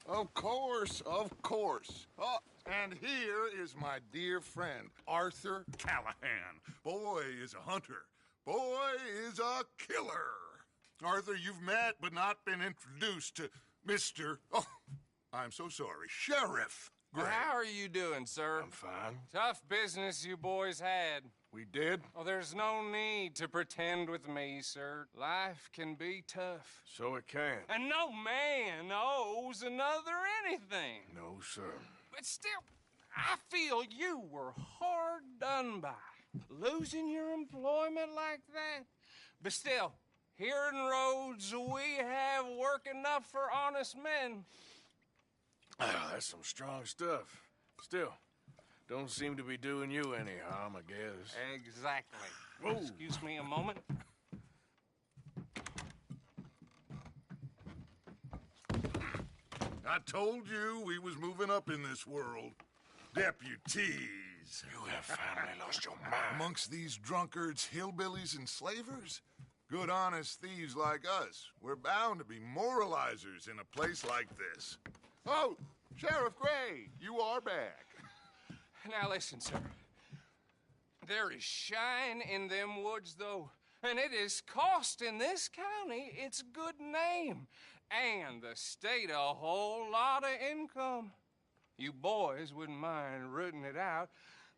Of course, of course. Oh, and here is my dear friend, Arthur Callahan. Boy is a hunter. Boy is a killer. Arthur, you've met but not been introduced to Mr. Oh, I'm so sorry, Sheriff Gray. How are you doing, sir? I'm fine. Tough business you boys had. We did? Oh, there's no need to pretend with me, sir. Life can be tough. So it can. And no man owes another anything. No, sir. But still, I feel you were hard done by. Losing your employment like that. But still, here in Rhodes, we have work enough for honest men. That's some strong stuff. Still, don't seem to be doing you any harm, I guess. Exactly. Whoa. Excuse me a moment. I told you we was moving up in this world. Deputies. You have finally lost your mind. Amongst these drunkards, hillbillies, and slavers? Good, honest thieves like us. We're bound to be moralizers in a place like this. Oh, Sheriff Gray, you are back. Now listen, sir. There is shine in them woods, though, and it is costing this county its good name and the state a whole lot of income. You boys wouldn't mind rooting it out.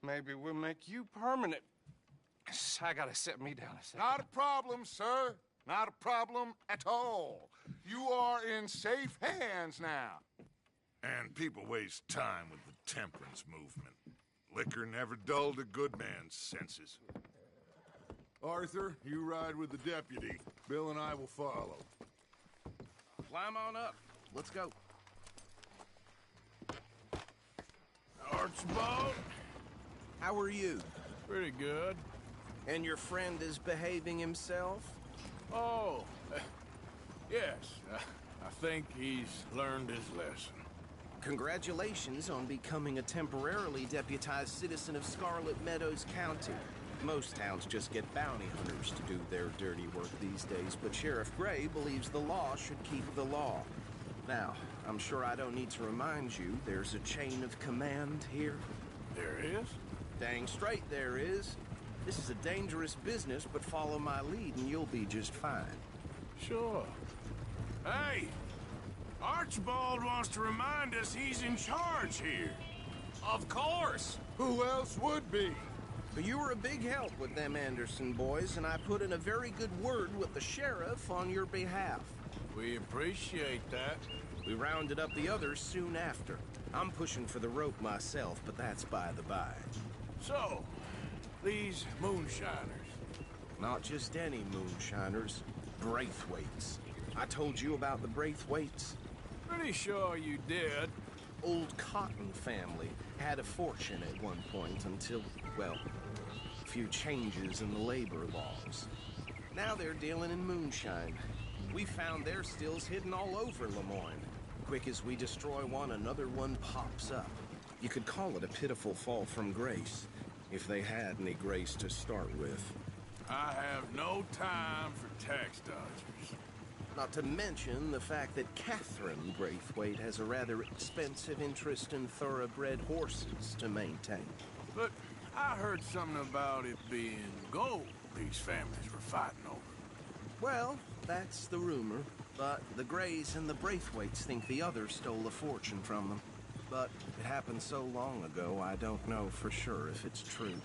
Maybe we'll make you permanent. I gotta set me down a second. Not a problem, sir. Not a problem at all. You are in safe hands now. And people waste time with the temperance movement. Liquor never dulled a good man's senses. Arthur, you ride with the deputy. Bill and I will follow. Climb on up. Let's go. Archibald? How are you? Pretty good. And your friend is behaving himself? Oh, yes. I think he's learned his lesson. Congratulations on becoming a temporarily deputized citizen of Scarlet Meadows County. Most towns just get bounty hunters to do their dirty work these days, but Sheriff Gray believes the law should keep the law. Now, I'm sure I don't need to remind you, there's a chain of command here. There is? Dang straight there is. This is a dangerous business, but follow my lead and you'll be just fine. Sure. Hey! Archibald wants to remind us he's in charge here. Of course. Who else would be? But you were a big help with them Anderson boys, and I put in a very good word with the sheriff on your behalf. We appreciate that. We rounded up the others soon after. I'm pushing for the rope myself, but that's by the by. So, these moonshiners. Not just any moonshiners. Braithwaites. I told you about the Braithwaites? Pretty sure you did. Old Cotton family had a fortune at one point until, well, a few changes in the labor laws. Now they're dealing in moonshine. We found their stills hidden all over Lemoyne. Quick as we destroy one, another one pops up. You could call it a pitiful fall from grace, if they had any grace to start with. I have no time for tax dodgers. Not to mention the fact that Catherine Braithwaite has a rather expensive interest in thoroughbred horses to maintain. But I heard something about it being gold these families were fighting over. Well, that's the rumor. But the Grays and the Braithwaites think the others stole a fortune from them. But it happened so long ago, I don't know for sure if it's true.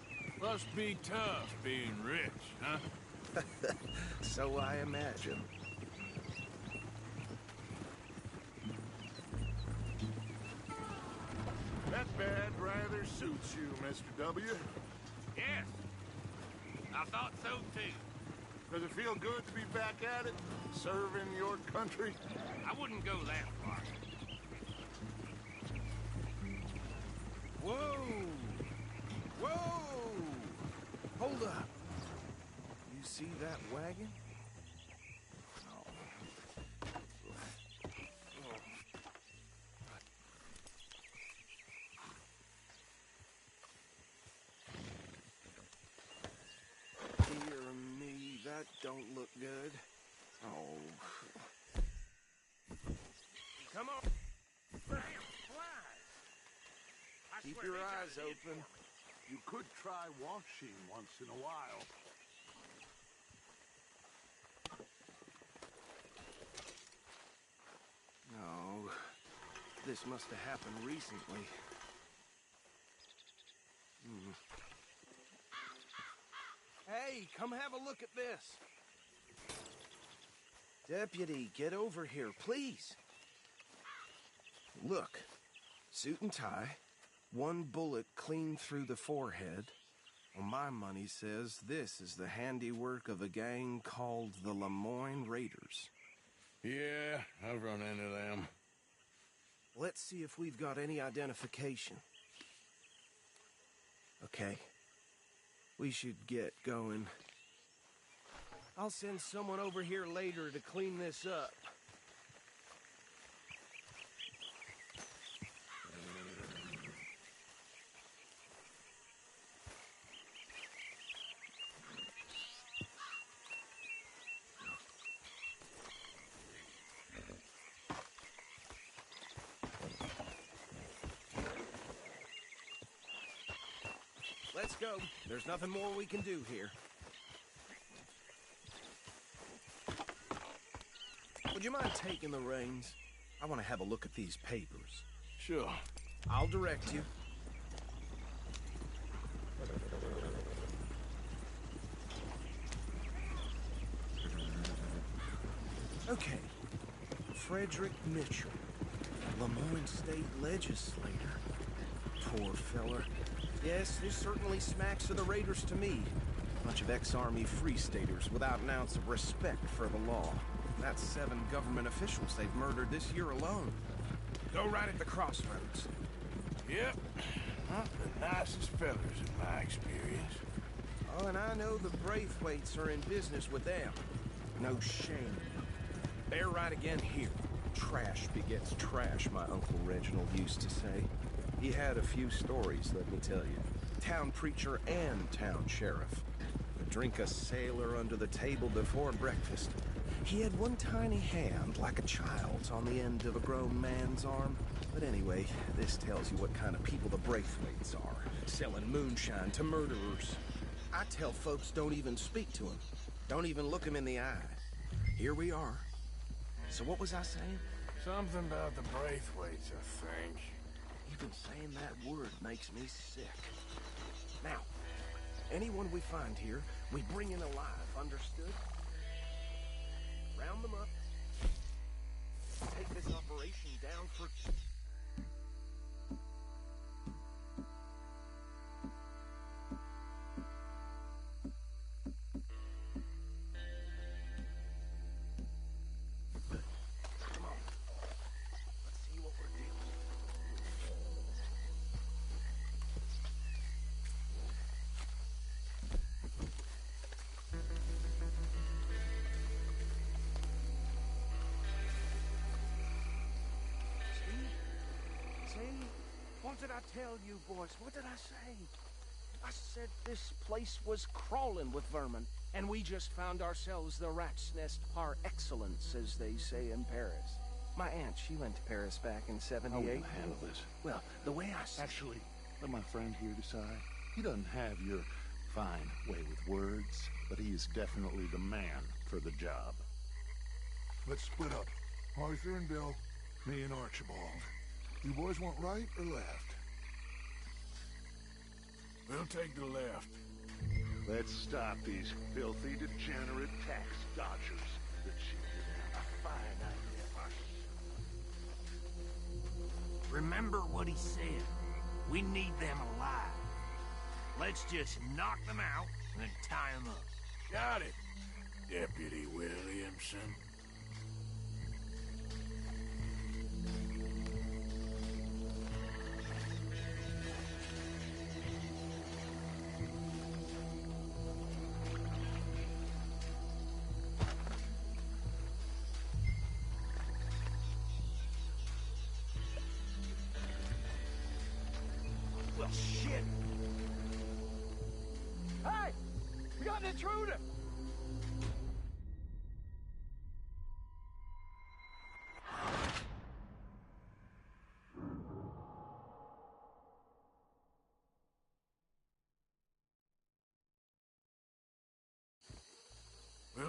Must be tough being rich, huh? So I imagine. That bad rather suits you, Mr. W. Yes. I thought so, too. Does it feel good to be back at it? Serving your country? I wouldn't go that far. Whoa! Whoa! Hold up. You see that wagon? Dear me, that don't look good. Oh. Come on. Keep your eyes open. You could try washing once in a while. No, this must have happened recently. Hey, come have a look at this. Deputy, get over here, please. Look, suit and tie, one bullet clean through the forehead. Well, my money says this is the handiwork of a gang called the Lemoyne Raiders. Yeah, I've run into them. Let's see if we've got any identification. Okay. We should get going. I'll send someone over here later to clean this up. Let's go. There's nothing more we can do here. Would you mind taking the reins? I want to have a look at these papers. Sure. I'll direct you. Okay. Frederick Mitchell, Lemoyne State Legislator. Poor feller. Yes, this certainly smacks of the Raiders to me. Bunch of ex-Army Free Staters without an ounce of respect for the law. That's 7 government officials they've murdered this year alone. Go right at the crossroads. Yep. Not the nicest fellers in my experience. Oh, and I know the Braithwaites are in business with them. No shame. They're right again here. Trash begets trash, my Uncle Reginald used to say. He had a few stories, let me tell you. Town preacher and town sheriff. Would drink a sailor under the table before breakfast. He had one tiny hand, like a child's, on the end of a grown man's arm. But anyway, this tells you what kind of people the Braithwaites are. Selling moonshine to murderers. I tell folks don't even speak to him. Don't even look him in the eye. Here we are. So what was I saying? Something about the Braithwaites, I think. Even saying that word makes me sick. Now, anyone we find here, we bring in alive, understood? Round them up. Take this operation down for... Come on. Let's see what we're dealing with. See? What did I tell you, boys? What did I say? I said this place was crawling with vermin, and we just found ourselves the rat's nest par excellence, as they say in Paris. My aunt, she went to Paris back in How are we 78. gonna handle this? Well, the way I see Actually, let my friend here decide. He doesn't have your fine way with words, but he is definitely the man for the job. Let's split up. Arthur and Bill, me and Archibald. You boys want right or left? We'll take the left. Let's stop these filthy, degenerate tax dodgers. That shit is a fine idea. Remember what he said. We need them alive. Let's just knock them out and then tie them up. Got it, Deputy Williamson. Well, shit. Hey! We got an intruder!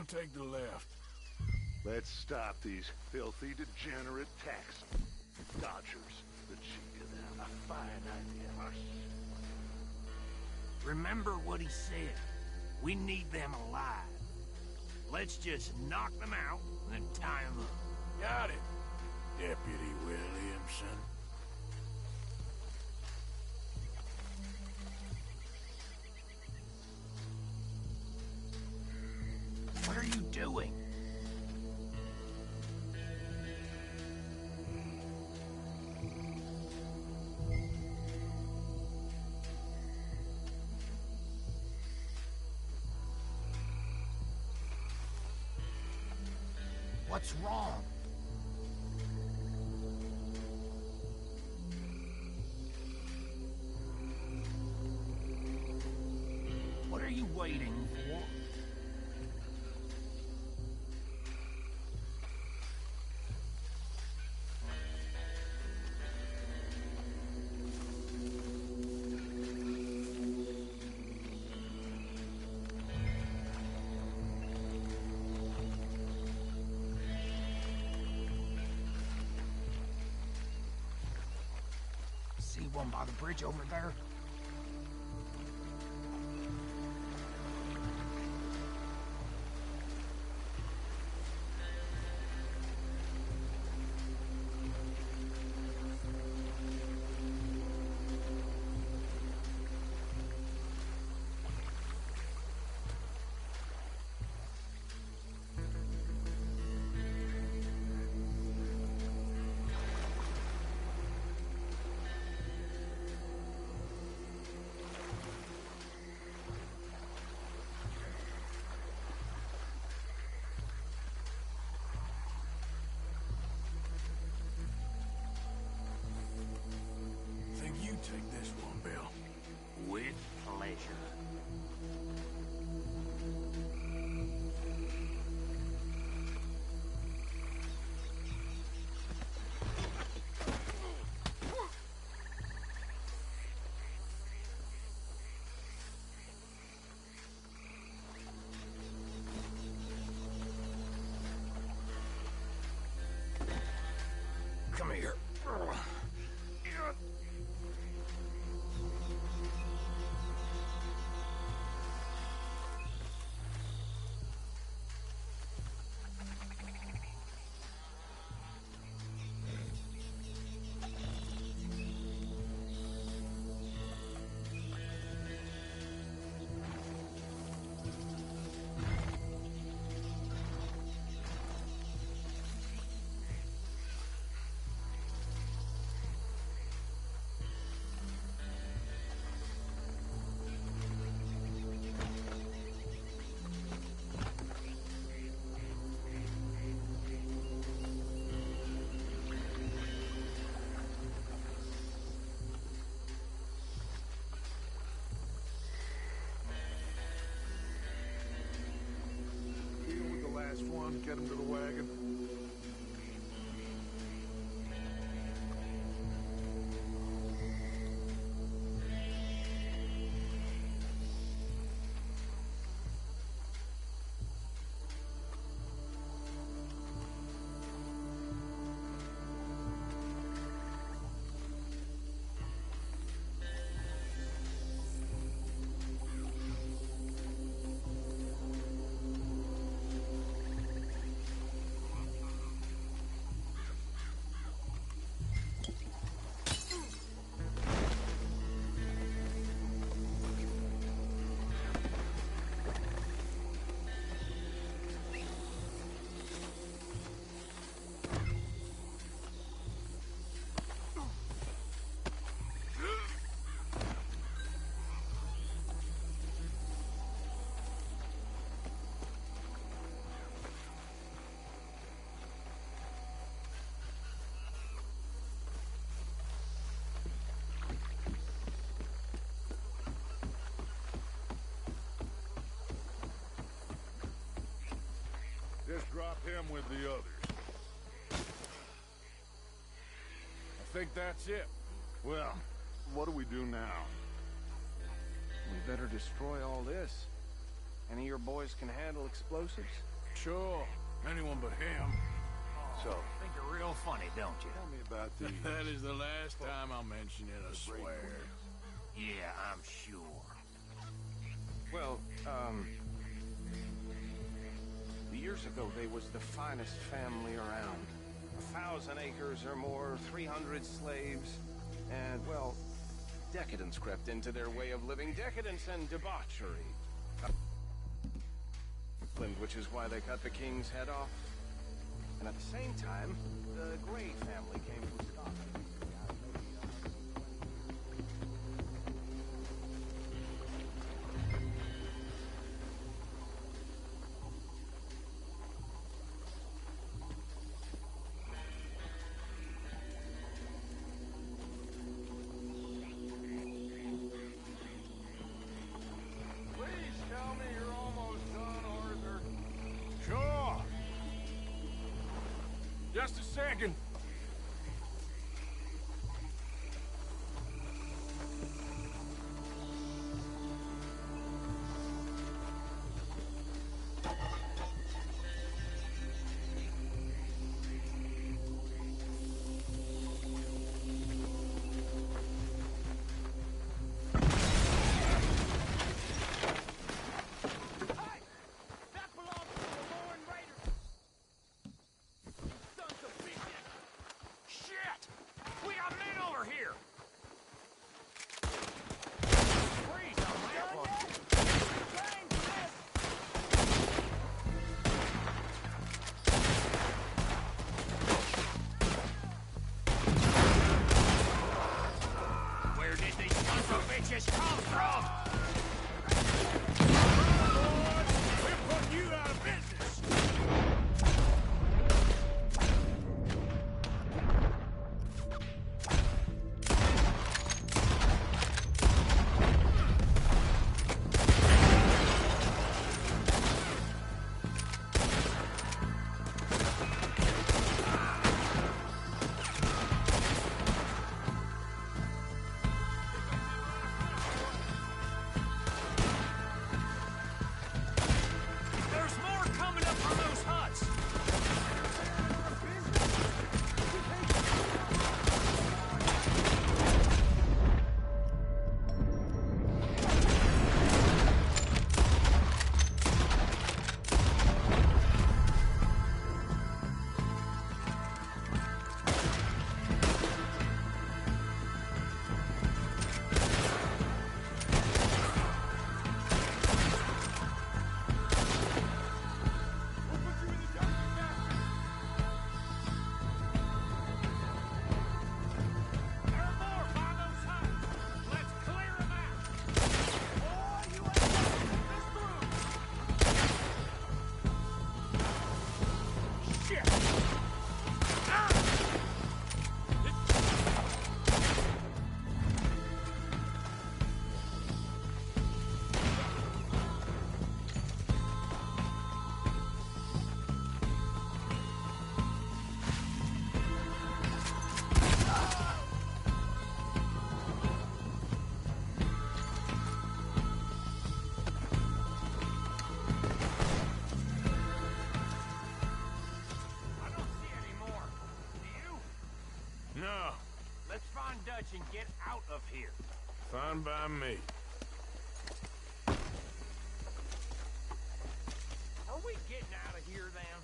We'll take the left. Let's stop these filthy, degenerate tax dodgers. The cheek of them. A fine idea. Remember what he said. We need them alive. Let's just knock them out and then tie them up. Got it, Deputy Williamson. What are you doing? What's wrong? What are you waiting for? See one by the bridge over there? Think you take this one, Bill. With pleasure. Come here. Last one, get him to the wagon. Just drop him with the others. I think that's it. Well, what do we do now? We better destroy all this. Any of your boys can handle explosives? Sure. Anyone but him. So, Think you're real funny, don't you? tell me about these. That is the last time I'll mention it, I swear. Yeah, I'm sure. Well, years ago they was the finest family around. 1,000 acres or more, 300 slaves, and, well, decadence crept into their way of living. Decadence and debauchery. Which is why they cut the king's head off. And at the same time, the Grey family came from Scotland. Please tell me you're almost done, Arthur. Sure. Just a second. Shit! We got men over here! Freeze on that one! Where did these sons of bitches come from? We're putting you out of business. There's more coming up from those huts! There are more by those huts! Let's clear them out! Boy, you ain't this through! Shit! Ah! I don't see any more. Do you? No, Let's find Dutch and get out of here. fine by me. Are we getting out of here then?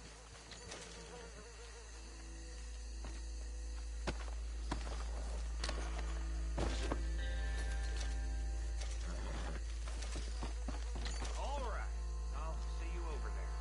All right. I'll see you over there.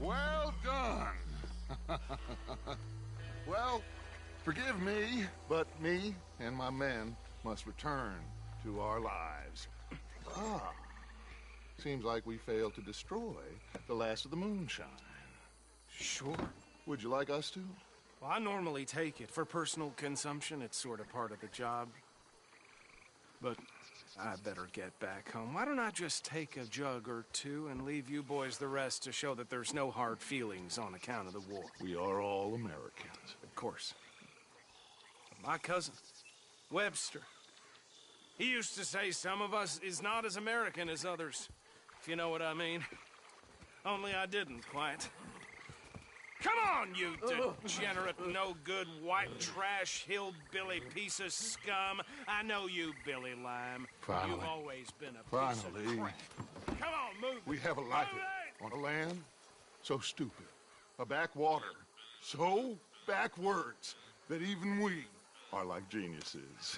Well done. Well, forgive me, but me and my men must return to our lives. Ah. Seems like we failed to destroy the last of the moonshine. Sure. Would you like us to? Well, I normally take it. For personal consumption, it's sort of part of the job. But I better get back home. Why don't I just take a jug or two and leave you boys the rest to show that there's no hard feelings on account of the war? We are all Americans. Of course. My cousin, Webster, he used to say some of us is not as American as others, if you know what I mean. Only I didn't quite. Come on, you degenerate, no-good, white trash, hillbilly piece of scum. I know you, Billy Lime. Finally. You've always been a piece of crap. Come on, move it. We have a life Move it! on a land so stupid, a backwater so backwards that even we are like geniuses.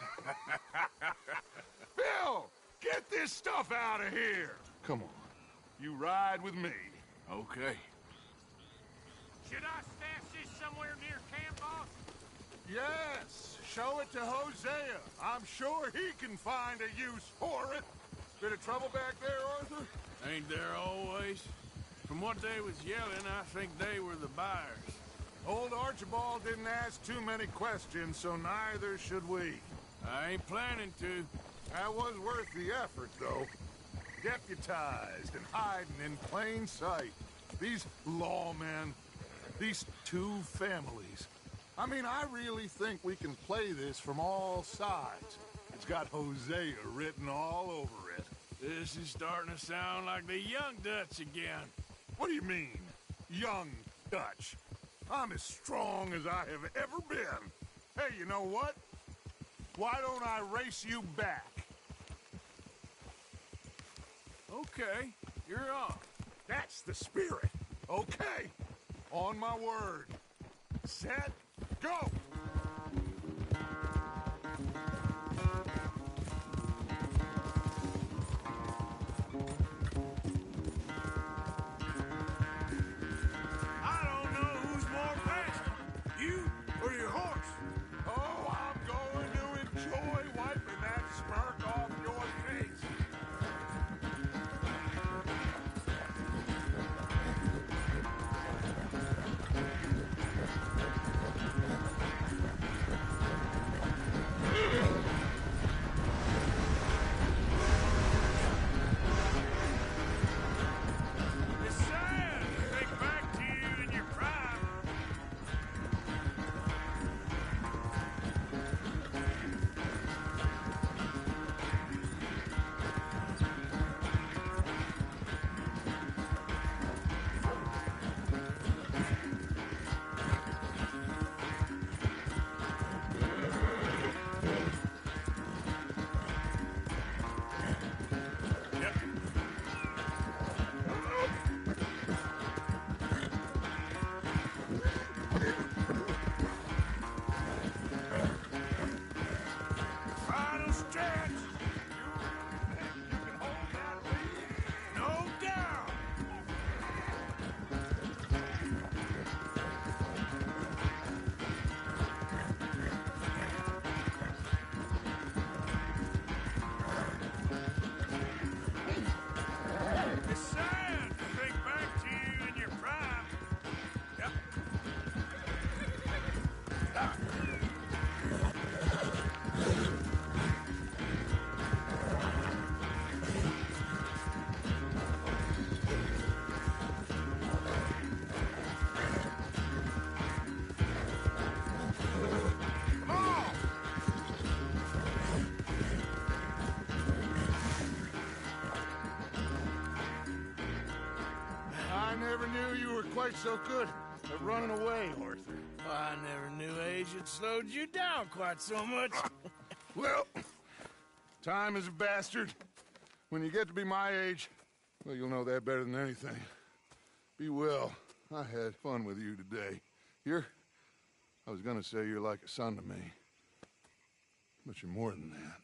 Bill, get this stuff out of here. Come on, you ride with me. Okay. Should I stash this somewhere near camp, boss? Yes, show it to Hosea. I'm sure he can find a use for it. Bit of trouble back there, Arthur? Ain't there always? From what they was yelling, I think they were the buyers. Old Archibald didn't ask too many questions, so neither should we. I ain't planning to. That was worth the effort, though. Deputized and hiding in plain sight. These lawmen, these two families. I mean, I really think we can play this from all sides. It's got Hosea written all over it. This is starting to sound like the Young Dutch again. What do you mean, young Dutch? I'm as strong as I have ever been. Hey, you know what? Why don't I race you back? Okay, you're off. That's the spirit. Okay, on my word. Set, go! I don't know who's more fast, you or your horse. Oh, I'm going to enjoy wiping that smirk off your face. It's sad to think back to you in your prime. Yep. Final stretch. You can hold that lead. No doubt. It's sad to think back to you in your prime. Yep. Come on. I never knew you were quite so good at running away, Arthur. I never knew age had slowed you down quite so much. Well, time is a bastard. When you get to be my age, well, you'll know that better than anything. Be well. I had fun with you today. I was gonna say you're like a son to me. But you're more than that.